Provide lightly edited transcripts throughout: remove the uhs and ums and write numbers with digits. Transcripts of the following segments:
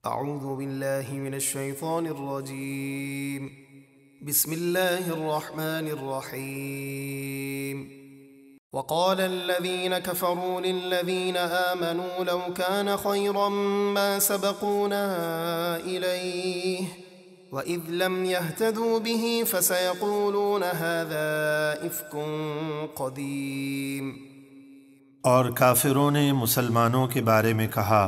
اعوذ باللہ من الشیطان الرجیم بسم اللہ الرحمن الرحیم وقال الذين كفروا للذين آمنوا لو كان خيرا ما سبقونا إليه وإذ لم يهتدوا به فسيقولون هذا إفك قديم۔ اور کافروں نے مسلمانوں کے بارے میں کہا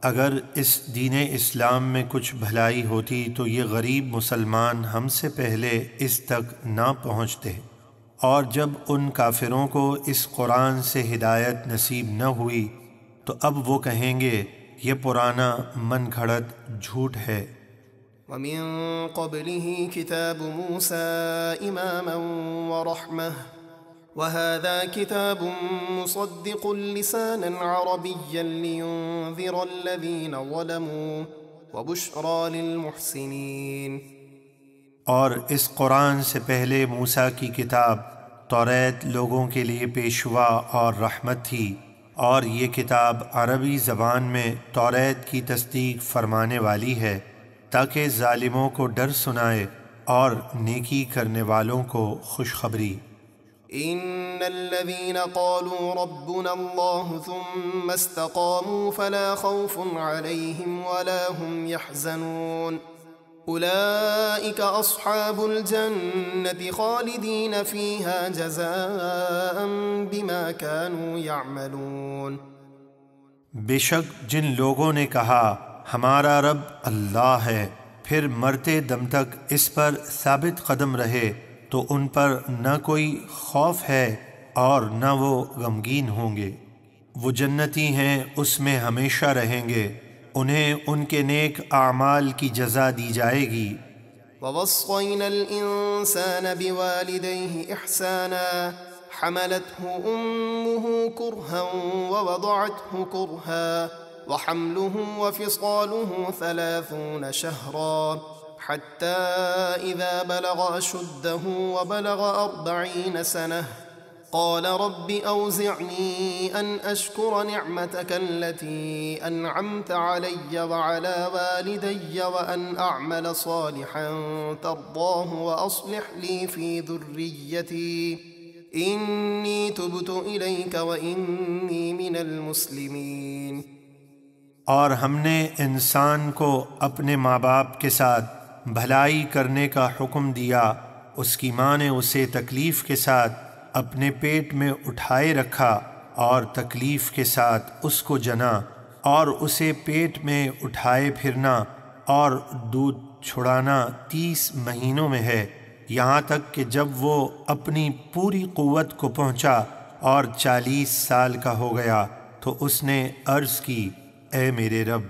اگر اس دین اسلام میں کچھ بھلائی ہوتی تو یہ غریب مسلمان ہم سے پہلے اس تک نہ پہنچتے، اور جب ان کافروں کو اس قرآن سے ہدایت نصیب نہ ہوئی تو اب وہ کہیں گے یہ پرانا من گھڑت جھوٹ ہے۔ وَمِن قَبْلِهِ كِتَابُ مُوسَىٰ إِمَامًا وَرَحْمَةً وَهَذَا كِتَابٌ مُصَدِّقٌ لِسَانًا عَرَبِيًّا لِيُنذِرَ الَّذِينَ ظَلَمُوا وَبُشْرَىٰ لِلْمُحْسِنِينَ۔ اور اس قرآن سے پہلے موسیٰ کی کتاب توریت لوگوں کے لیے پیشوا اور رحمت تھی، اور یہ کتاب عربی زبان میں توریت کی تصدیق فرمانے والی ہے تاکہ ظالموں کو ڈر سنائے اور نیکی کرنے والوں کو خوشخبری۔ ان الذين قالوا ربنا الله ثم استقاموا فلا خوف عليهم ولا هم يحزنون اولئك اصحاب الجنة خالدين فيها جزاء بما كانوا يعملون۔ بے شک جن لوگوں نے کہا ہمارا رب اللہ ہے پھر مرتے دم تک اس پر ثابت قدم رہے تو ان پر نہ کوئی خوف ہے اور نہ وہ غمگین ہوں گے، وہ جنتی ہیں اس میں ہمیشہ رہیں گے، انہیں ان کے نیک اعمال کی جزا دی جائے گی۔ وَوَصَّيْنَا الْإِنسَانَ بِوَالِدَيْهِ إِحْسَانًا حَمَلَتْهُ أُمُّهُ كُرْهًا وَوَضَعَتْهُ كُرْهًا وَحَمْلُهُ وَفِصَالُهُ 30 شهرا حتى إذا بلغ أشده وبلغ 40 سنة قال رب أوزعني أن أشكر نعمتك التي أنعمت علي وعلى والدي وأن أعمل صالحا ترضاه وأصلح لي في ذريتي إني تبت إليك وإني من المسلمين۔ اور ہم نے انسان کو اپنے ماں باپ کے ساتھ بھلائی کرنے کا حکم دیا، اس کی ماں نے اسے تکلیف کے ساتھ اپنے پیٹ میں اٹھائے رکھا اور تکلیف کے ساتھ اس کو جنا، اور اسے پیٹ میں اٹھائے پھرنا اور دودھ چھڑانا 30 مہینوں میں ہے، یہاں تک کہ جب وہ اپنی پوری قوت کو پہنچا اور 40 سال کا ہو گیا تو اس نے عرض کی اے میرے رب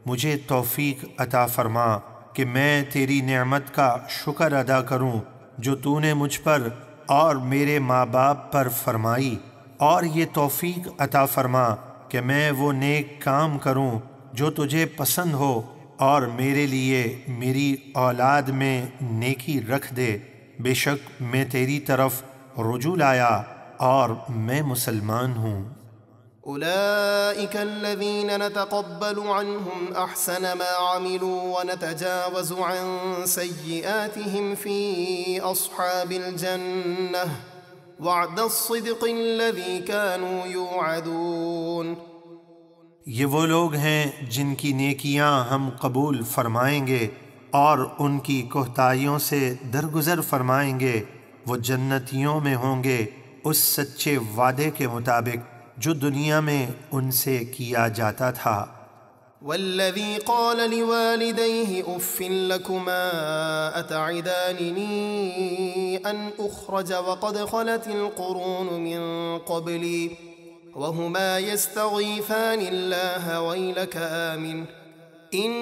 مجھے توفیق عطا فرما کہ میں تیری نعمت کا شکر ادا کروں جو تو نے مجھ پر اور میرے ماں باپ پر فرمائی، اور یہ توفیق عطا فرما کہ میں وہ نیک کام کروں جو تجھے پسند ہو، اور میرے لیے میری اولاد میں نیکی رکھ دے، بے شک میں تیری طرف رجوع لایا اور میں مسلمان ہوں۔ أولئك الذين نتقبل عنهم أحسن ما عملوا ونتجاوز عن سيئاتهم في أصحاب الجنة وعد الصدق الذي كانوا يوعدون۔ یہ وہ لوگ ہیں جن کی نیکیاں ہم قبول فرمائیں گے اور ان کی کوتاہیوں سے درگزر فرمائیں گے، وہ جنتیوں میں ہوں گے اس سچے وعدے کے مطابق جو دنیا میں ان سے کیا جاتا تھا۔ والذی قال لوالدیہ اف لکما اتعداننی ان اخرج وقد خلت القرون من قبلی وهما يستغيثان الله ويلك آمن إن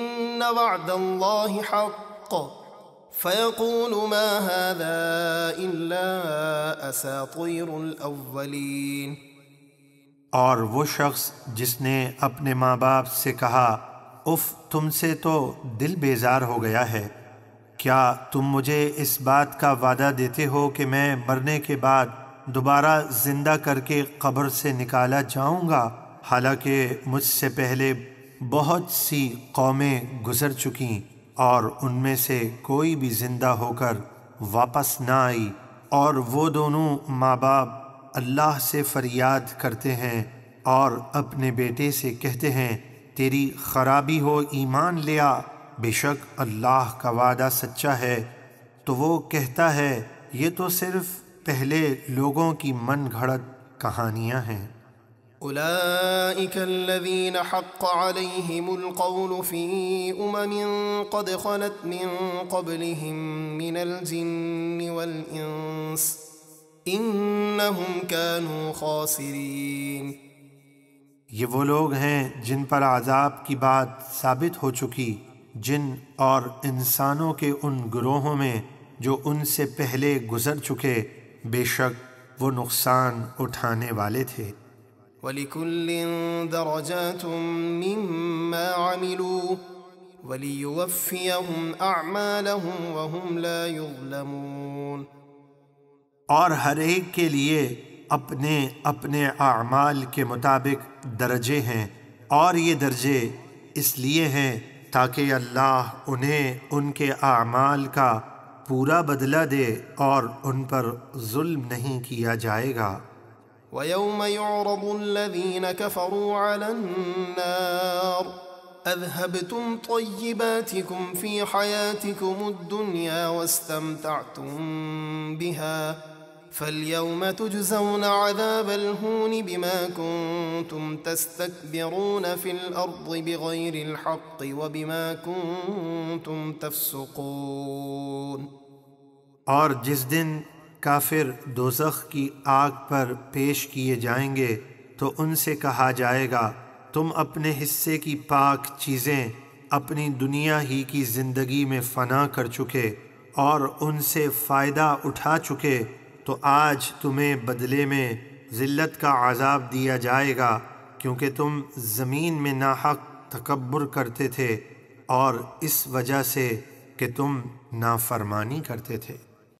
وعد الله حق فيقول ما هذا إلا أساطير الأولين۔ اور وہ شخص جس نے اپنے ماں باپ سے کہا اف تم سے تو دل بیزار ہو گیا ہے، کیا تم مجھے اس بات کا وعدہ دیتے ہو کہ میں مرنے کے بعد دوبارہ زندہ کر کے قبر سے نکالا جاؤں گا، حالانکہ مجھ سے پہلے بہت سی قومیں گزر چکیں اور ان میں سے کوئی بھی زندہ ہو کر واپس نہ آئی، اور وہ دونوں ماں باپ اللہ سے فریاد کرتے ہیں اور اپنے بیٹے سے کہتے ہیں تیری خرابی ہو، ایمان لیا، بے شک اللہ کا وعدہ سچا ہے۔ تو وہ کہتا ہے یہ تو صرف پہلے لوگوں کی من گھڑت کہانیاں ہیں۔ أولئك الذين حق عليهم القول في قد خلت من قبلهم من الجن والإنس إنهم كانوا خاسرين۔ یہ وہ لوگ ہیں جن پر عذاب کی بات ثابت ہو چکی، جن اور انسانوں کے ان گروہوں میں جو ان سے پہلے گزر چکے، بے شک وہ نقصان اٹھانے والے تھے۔ وَلِكُلٍّ دَرَجَاتٌ مِّمَّا عَمِلُوا وَلِيُوَفِّيَهُمْ أَعْمَالَهُمْ وَهُمْ لَا يُظْلَمُونَ۔ اور ہر ایک کے لیے اپنے اپنے اعمال کے مطابق درجے ہیں، اور یہ درجے اس لیے ہیں تاکہ اللہ انہیں ان کے اعمال کا پورا بدلہ دے اور ان پر ظلم نہیں کیا جائے گا۔ وَيَوْمَ يُعْرَضُ الَّذِينَ كَفَرُوا عَلَى النَّارِ أَذْهَبْتُمْ طَيِّبَاتِكُمْ فِي حَيَاتِكُمُ الدُّنْيَا وَاسْتَمْتَعْتُمْ بِهَا فَالْيَوْمَ تُجْزَوْنَ عَذَابَ الْهُونِ بِمَا كُنْتُمْ تَسْتَكْبِرُونَ فِي الْأَرْضِ بِغَيْرِ الْحَقِّ وَبِمَا كُنْتُمْ تَفْسُقُونَ۔ اور جس دن کافر دوزخ کی آگ پر پیش کیے جائیں گے تو ان سے کہا جائے گا تم اپنے حصے کی پاک چیزیں اپنی دنیا ہی کی زندگی میں فنا کر چکے اور ان سے فائدہ اٹھا چکے، تو آج تمہیں بدلے میں ذلت کا عذاب دیا جائے گا، کیونکہ تم زمین میں ناحق تکبر کرتے تھے اور اس وجہ سے کہ تم نافرمانی کرتے تھے۔